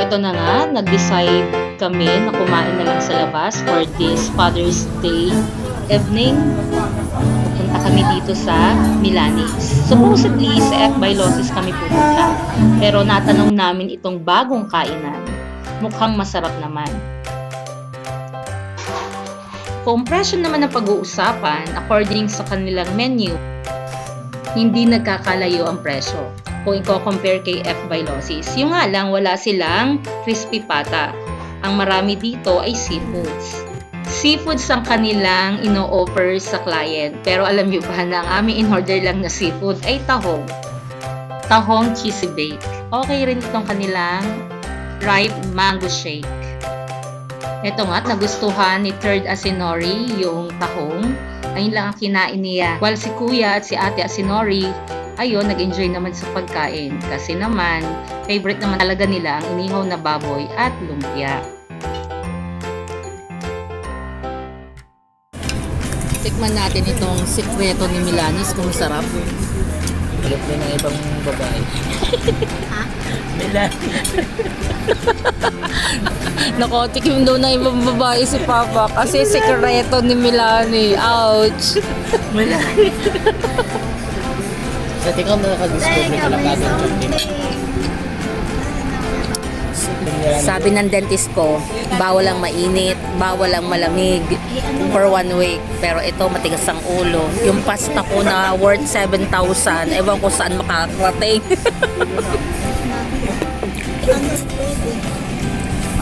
eto na nga, nag-decide kami na kumain na lang sa labas for this Father's Day evening. Pupunta kami dito sa Milanis. Supposedly, sa F. Bailosis kami pupunta. Pero natanong namin itong bagong kainan. Mukhang masarap naman. Kung presyo naman ang pag-uusapan, according sa kanilang menu, hindi nagkakalayo ang presyo kung i-compare kay F. Bailosis. Yung nga lang, wala silang crispy pata. Ang marami dito ay seafoods. Seafoods ang kanilang ino-offer sa client. Pero alam nyo ba na ang aming in-order lang na seafood ay tahong. Tahong cheesy bake. Okay rin itong kanilang ripe mango shake. Ito nga, nagustuhan ni Third Asinori yung tahong. Ayun lang ang kinain niya. While si Kuya at si Ate Asinori, ayun, nag-enjoy naman sa pagkain. Kasi naman, favorite naman talaga nila ang inihaw na baboy at lumpia. Tikman natin itong sikreto ni Milanis kung sarap. Alam mo ng ibang babae. Ha? Milanis. Nakotikim daw ng ibang babae si Papa kasi sikreto ni Milani. Ouch! Milanis. Sa tingin mo nakadiscover ka lang agad yung Sabi ng dentist ko, bawal ang mainit, bawal ang malamig for 1 week. Pero ito, matigas ang ulo. Yung pasta ko na worth 7,000, ewan ko saan makakarating.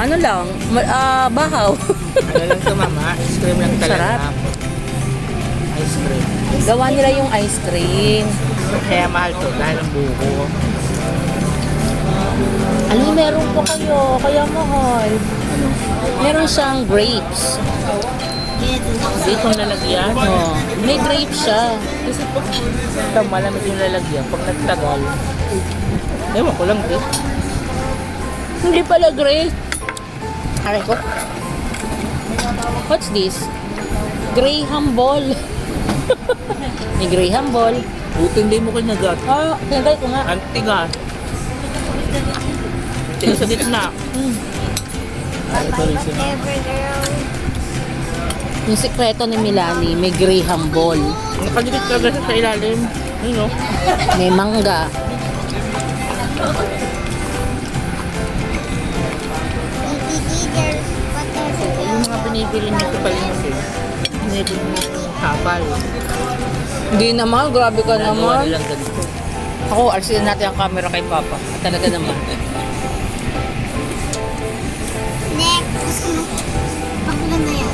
Ano lang, bahaw. Ano lang ito mama? Ice cream lang talaga. Sarap. Ice cream. Gawa nila yung ice cream. Kaya mahal to dahil ang buko. Ano, meron po kayo, kaya mahal. Meron siyang grapes. Dito ang lalagyan. Oh, may grapes siya. Kasi pag malamig yung lalagyan, pag nagtagal, ewan ko lang din. Hindi pala grapes. Aray ko. What's this? Graham ball. May Graham ball. Buti hindi mo kinagat. Ah, tinatay ko nga. Antigas. Tigas sa gitna. Ay, ito rin siya. Yung sikreto ni Milani, may Graham ball. Nakadikit ka agad sa ilalim. Ayun o. May mangga. Yung mga binibili niyo sa palingasin. Binibili mo yung kapal. Hindi naman, grabe ka Nagawa naman. nilang ganito. Ako, arsin natin ang camera kay Papa. Talaga naman. Next. Ako na yan.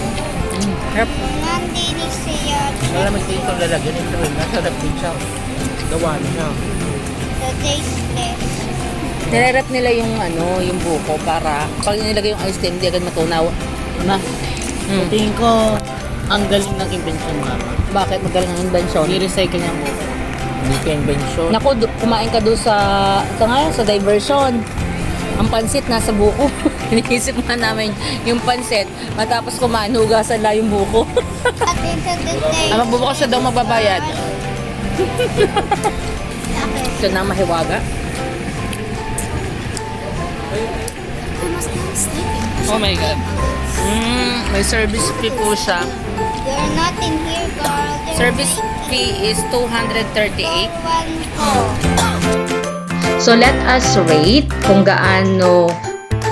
Harap. Nandini siya. Malamig din itong lalagyan. Ito rin. Nasarap din siya. Gawa niya. The tasteless. Nire-rep nila yung yung buko para pag nilagay yung ice cream, hindi agad matunaw. Ma. Tingin ko, ang galing ng invention mama. Bakit magaling ang invention? I-recycle niya mo. Hindi ka invention. Naku, kumain ka doon sa diversion. Ang pansit nasa buko. Iniisip nga namin yung pansit. Matapos kumain, hugasan lang yung buko. At into the day. Ang magbubukas siya daw mababayad. Ito na mahiwaga. Oh my God. May service fee po siya. You're not in here, girl. There's Service fee is 238. one. So let us rate kung gaano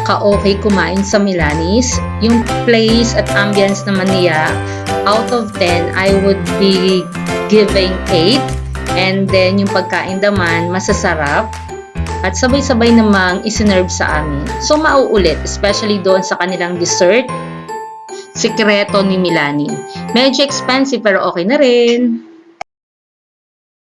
ka-okay kumain sa Milanis. Yung place at ambience naman niya, out of 10, I would be giving 8. And then yung pagkain naman, masasarap. At sabay-sabay namang isinerve sa amin. So mauulit, especially doon sa kanilang dessert, sikreto ni Milani. Medyo expensive pero okay na rin.